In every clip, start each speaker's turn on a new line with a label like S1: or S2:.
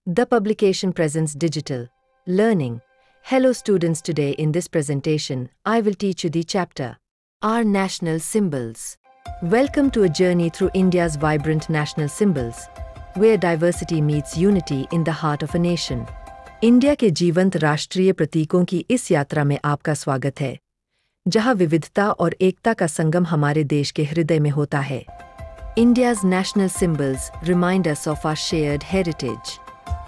S1: The publication presents digital learning. Hello students, today in this presentation, I will teach you the chapter, Our National Symbols. Welcome to a journey through India's vibrant national symbols, where diversity meets unity in the heart of a nation. India के जीवंत राष्ट्रीय प्रतीकों की इस यात्रा में आपका स्वागत है, जहां विविधता और एकता का संगम हमारे देश के हृदय में होता है। India's national symbols remind us of our shared heritage.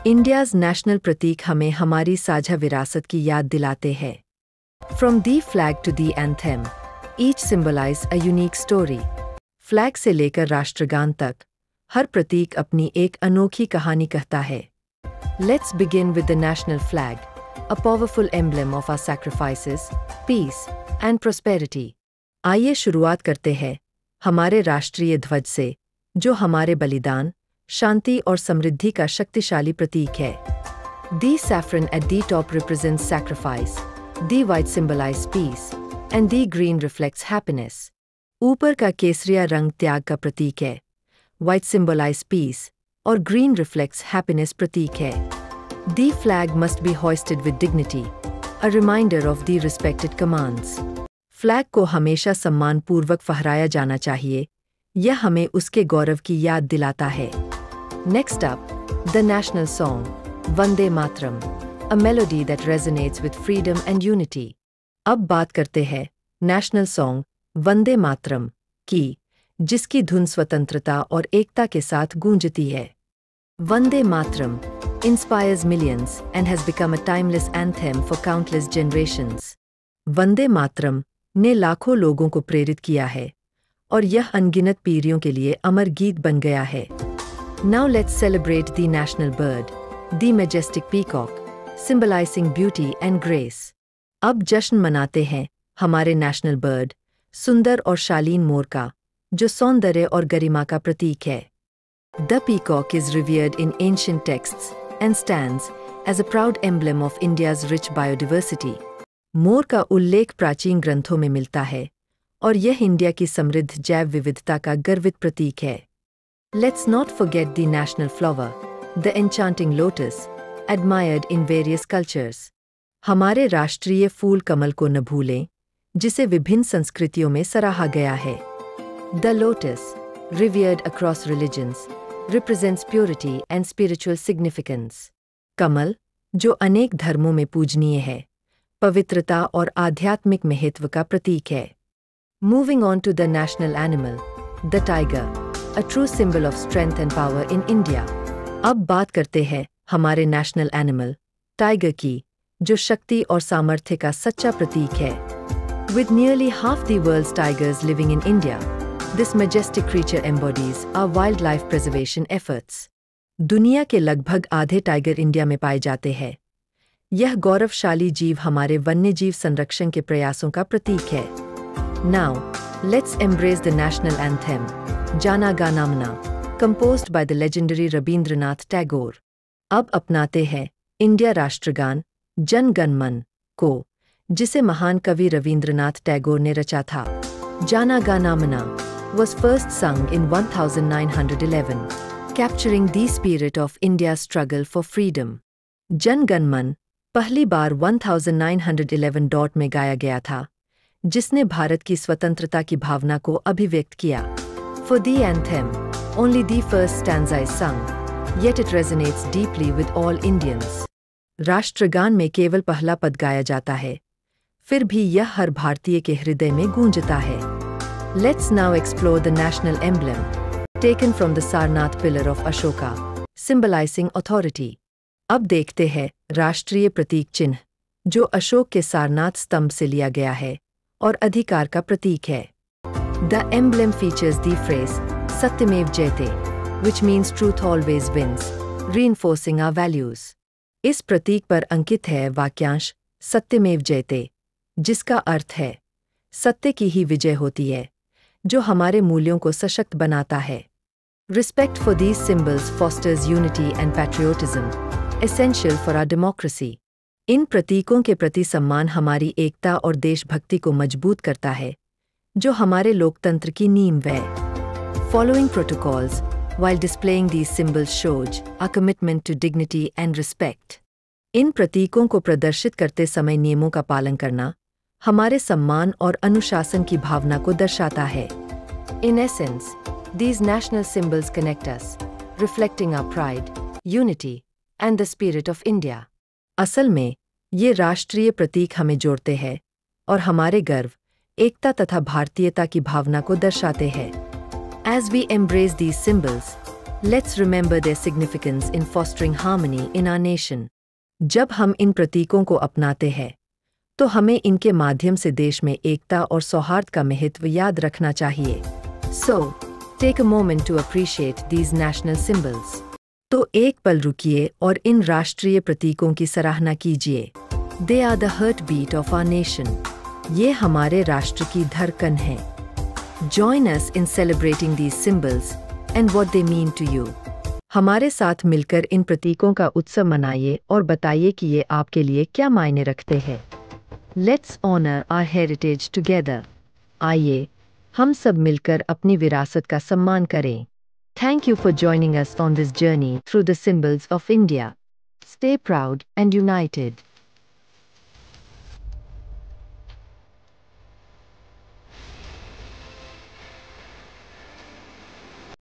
S1: India's national प्रतीक हमें हमारी साझा विरासत की याद दिलाते हैं। From the flag to the anthem, each symbolize a unique story. Flag से लेकर राष्ट्रगान तक, हर प्रतीक अपनी एक अनोखी कहानी कहता है। Let's begin with the national flag, a powerful emblem of our sacrifices, peace, and prosperity. आइए शुरुआत करते हैं हमारे राष्ट्रीय ध्वज से, जो हमारे बलिदान, शांति और समृद्धि का शक्तिशाली प्रतीक है। The saffron at the top represents sacrifice, the white symbolizes peace, and the green reflects happiness. ऊपर का केसरिया रंग त्याग का प्रतीक है, white symbolizes peace, और green reflects happiness प्रतीक है। The flag must be hoisted with dignity, a reminder of the respected commands. Flag को हमेशा सम्मानपूर्वक फहराया जाना चाहिए, यह हमें उसके गौरव की याद दिलाता है। Next up, the national song, Vande Mataram, a melody that resonates with freedom and unity. अब बात करते हैं नेशनल सॉन्ग वंदे मातरम की, जिसकी धुन स्वतंत्रता और एकता के साथ गूंजती है। Vande Mataram inspires millions and has become a timeless anthem for countless generations. Vande Mataram ने लाखों लोगों को प्रेरित किया है, और यह अनगिनत पीढ़ियों के लिए अमर गीत बन गया है। Now let's celebrate the national bird, the majestic peacock, symbolizing beauty and grace. अब जश्न मनाते हैं हमारे नेशनल बर्ड, सुंदर और शालीन मोर का, जो सौंदर्य और गरिमा का प्रतीक है। The peacock is revered in ancient texts and stands as a proud emblem of India's rich biodiversity. मोर का उल्लेख प्राचीन ग्रंथों में मिलता है, और यह इंडिया की समृद्ध जैव विविधता का गर्वित प्रतीक है। Let's not forget the national flower, the enchanting lotus, admired in various cultures. हमारे राष्ट्रीय फूल कमल को न भूलें, जिसे विभिन्न संस्कृतियों में सराहा गया है। The lotus, revered across religions, represents purity and spiritual significance. कमल, जो अनेक धर्मों में पूजनीय है, पवित्रता और आध्यात्मिक महत्व का प्रतीक है। Moving on to the national animal, the tiger, a true symbol of strength and power in India. अब बात करते हैं हमारे नेशनल एनिमल, टाइगर की, जो शक्ति और सामर्थ्य का सच्चा प्रतीक है। With nearly half the world's tigers living in India, this majestic creature embodies our wildlife preservation efforts. दुनिया के लगभग आधे टाइगर इंडिया में पाए जाते हैं। यह गौरवशाली जीव हमारे वन्यजीव संरक्षण के प्रयासों का प्रतीक है। Now, let's embrace the national anthem, Jana Gana Mana, composed by the legendary Rabindranath Tagore. अब अपनाते हैं इंडिया राष्ट्रगान, जन गण मन को, जिसे महान कवि रविंद्रनाथ टैगोर ने रचा था। जाना गाना मना was first sung in 1911, capturing the spirit of India's struggle for freedom. Jana Gana मन पहली बार 1911 में गाया गया था, जिसने भारत की स्वतंत्रता की भावना को अभिव्यक्त किया। For the anthem, only the first stanza is sung, yet it resonates deeply with all Indians. राष्ट्रगान में केवल पहला पद गाया जाता है, फिर भी यह हर भारतीय के हृदय में गूंजता है। Let's now explore the national emblem, taken from the Sarnath pillar of Ashoka, symbolizing authority. अब देखते हैं राष्ट्रीय प्रतीक चिन्ह, जो अशोक के सारनाथ स्तंभ से लिया गया है और अधिकार का प्रतीक है। The emblem features the phrase Satyamev Jayate, which means truth always wins, reinforcing our values. इस प्रतीक पर अंकित है वाक्यांश सत्यमेव जयते, जिसका अर्थ है सत्य की ही विजय होती है, जो हमारे मूल्यों को सशक्त बनाता है। Respect for these symbols fosters unity and patriotism, essential for our democracy. इन प्रतीकों के प्रति सम्मान हमारी एकता और देशभक्ति को मजबूत करता है, जो हमारे लोकतंत्र की नींव है। Following protocols, while displaying these symbols shows our commitment to dignity and respect. इन प्रतीकों को प्रदर्शित करते समय नियमों का पालन करना हमारे सम्मान और अनुशासन की भावना को दर्शाता है. In essence, these national symbols connect us, reflecting our pride, unity, and the spirit of India. असल में ये राष्ट्रीय प्रतीक हमें जोड़ते हैं और हमारे गर्व, एकता तथा भारतीयता की भावना को दर्शाते हैं. As we embrace these symbols, let's remember their significance in fostering harmony in our nation. जब हम इन प्रतीकों को अपनाते हैं, तो हमें इनके माध्यम से देश में एकता और सौहार्द का महत्व याद रखना चाहिए. So, take a moment to appreciate these national symbols. तो एक पल रुकिए और इन राष्ट्रीय प्रतीकों की सराहना कीजिए. They are the heartbeat of our nation. ये हमारे राष्ट्र की धड़कन है. Join us in celebrating these symbols and what they mean to you. हमारे साथ मिलकर इन प्रतीकों का उत्सव मनाइए और बताइए कि ये आपके लिए क्या मायने रखते हैं. Let's honor our heritage together. आइए, हम सब मिलकर अपनी विरासत का सम्मान करें. Thank you for joining us on this journey through the symbols of India. Stay proud and united.